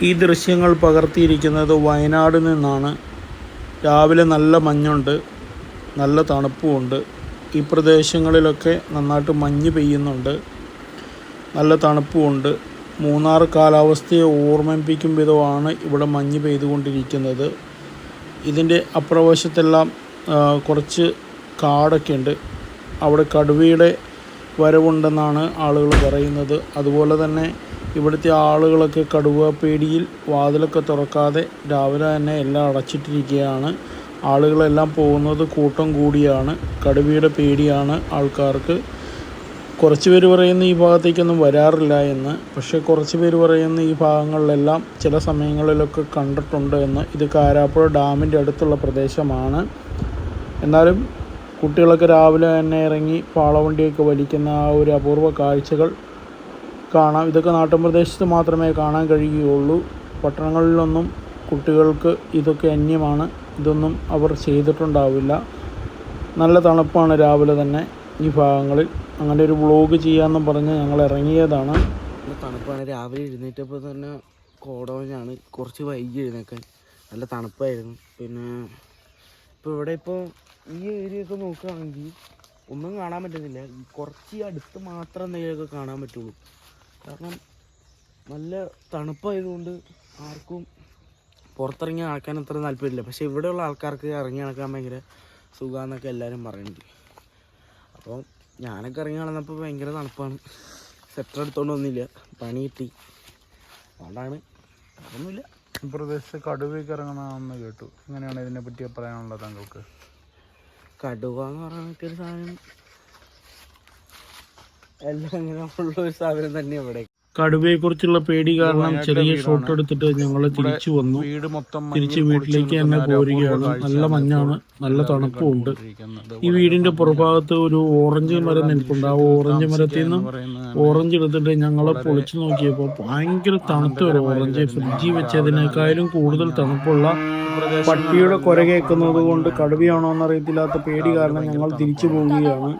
ഈ ദൃശ്യങ്ങൾ പകർത്തിയിരിക്കുന്നത് വയനാട് നിന്നാണ്. രാവിലെ നല്ല മഞ്ഞുണ്ട്, നല്ല തണുപ്പുമുണ്ട്. ഈ പ്രദേശങ്ങളിലൊക്കെ നന്നായിട്ട് മഞ്ഞ് പെയ്യുന്നുണ്ട്, നല്ല തണുപ്പുമുണ്ട്. മൂന്നാർ കാലാവസ്ഥയെ ഓർമ്മിപ്പിക്കും വിധമാണ് ഇവിടെ മഞ്ഞ് പെയ്തുകൊണ്ടിരിക്കുന്നത്. ഇതിൻ്റെ അപ്പുറവശത്തെല്ലാം കുറച്ച് കാടൊക്കെ ഉണ്ട്. അവിടെ കടുവയുടെ വരവുണ്ടെന്നാണ് ആളുകൾ പറയുന്നത്. അതുപോലെ തന്നെ ഇവിടുത്തെ ആളുകളൊക്കെ കടുവ പേടിയിൽ വാതിലൊക്കെ തുറക്കാതെ രാവിലെ തന്നെ എല്ലാം അടച്ചിട്ടിരിക്കുകയാണ്. ആളുകളെല്ലാം പോകുന്നത് കൂട്ടം കൂടിയാണ്. കടുവയുടെ പേടിയാണ് ആൾക്കാർക്ക്. കുറച്ച് പേര് പറയുന്നു ഈ ഭാഗത്തേക്കൊന്നും വരാറില്ല എന്ന്. പക്ഷേ കുറച്ച് പേര് പറയുന്നു ഈ ഭാഗങ്ങളിലെല്ലാം ചില സമയങ്ങളിലൊക്കെ കണ്ടിട്ടുണ്ട് എന്ന്. ഇത് കാരാപ്പുഴ ഡാമിൻ്റെ അടുത്തുള്ള പ്രദേശമാണ്. എന്നാലും കുട്ടികളൊക്കെ രാവിലെ തന്നെ ഇറങ്ങി പാളവണ്ടിയൊക്കെ വലിക്കുന്ന ആ ഒരു അപൂർവ കാഴ്ചകൾ കാണാം. ഇതൊക്കെ നാട്ടുപ്രദേശത്ത് മാത്രമേ കാണാൻ കഴിയുകയുള്ളൂ. പട്ടണങ്ങളിലൊന്നും കുട്ടികൾക്ക് ഇതൊക്കെ അന്യമാണ്. ഇതൊന്നും അവർ ചെയ്തിട്ടുണ്ടാവില്ല. നല്ല തണുപ്പാണ് രാവിലെ തന്നെ ഈ ഭാഗങ്ങളിൽ. അങ്ങനെ ഒരു വ്ളോഗ് ചെയ്യാമെന്നും പറഞ്ഞ് ഞങ്ങൾ ഇറങ്ങിയതാണ്. തണുപ്പാണ്. രാവിലെ എഴുന്നേറ്റപ്പോൾ തന്നെ കോടമഞ്ഞാണ്. കുറച്ച് വൈകി എഴുന്നേക്കാൻ. നല്ല തണുപ്പായിരുന്നു. പിന്നെ ഇപ്പോൾ ഈ ഏരിയയൊക്കെ നോക്കുകയാണെങ്കിൽ ഒന്നും കാണാൻ പറ്റുന്നില്ല. കുറച്ച് അടുത്ത് മാത്രം എന്തെങ്കിലുമൊക്കെ കാണാൻ പറ്റുള്ളൂ. കാരണം നല്ല തണുപ്പായതുകൊണ്ട് ആർക്കും പുറത്തിറങ്ങി നടക്കാൻ അത്ര താല്പര്യമില്ല. പക്ഷേ ഇവിടെയുള്ള ആൾക്കാർക്ക് ഇറങ്ങി നടക്കാൻ ഭയങ്കര സുഖമാണെന്നൊക്കെ എല്ലാവരും പറയുന്നുണ്ട്. അപ്പോൾ ഞാനൊക്കെ ഇറങ്ങി നടന്നപ്പോൾ ഭയങ്കര തണുപ്പാണ്. സ്വെറ്റർ എടുത്തുകൊണ്ട് വന്നില്ല, പണി കിട്ടി. അതുകൊണ്ടാണ് ഒന്നുമില്ല. ഈ പ്രദേശത്ത് കടുവയൊക്കെ ഇറങ്ങണമെന്ന് കേട്ടു. എങ്ങനെയാണ് ഇതിനെപ്പറ്റി പറയാനുള്ളത് താങ്കൾക്ക്? കടുവ എന്ന് പറയാനൊക്കെ ഒരു സാധനം എല്ലാം ഇങ്ങനെ ഉള്ളൊരു സാധനം തന്നെ ഇവിടെ. കടുവയെക്കുറിച്ചുള്ള പേടി കാരണം ചെറിയ ഷോട്ട് എടുത്തിട്ട് ഞങ്ങൾ തിരിച്ചു വന്നു. തിരിച്ച് വീട്ടിലേക്ക് തന്നെ പോരുകയാണ്. നല്ല മഞ്ഞാണ്, നല്ല തണുപ്പുമുണ്ട്. ഈ വീടിന്റെ പുറഭാഗത്ത് ഒരു ഓറഞ്ച് മരം നിൽപ്പുണ്ട്. ആ ഓറഞ്ച് മരത്തിൽ നിന്നും ഓറഞ്ച് എടുത്തിട്ട് ഞങ്ങൾ പൊളിച്ചു നോക്കിയപ്പോൾ ഭയങ്കര തണുത്ത ഒരു ഓറഞ്ച്. ഫ്രിഡ്ജിൽ വെച്ചതിനേക്കാളും കൂടുതൽ തണുപ്പുള്ള. പട്ടിയുടെ കുര കേൾക്കുന്നത് കൊണ്ട് കടുവയാണോ എന്നറിയത്തില്ലാത്ത പേടി കാരണം ഞങ്ങൾ തിരിച്ചു പോവുകയാണ്.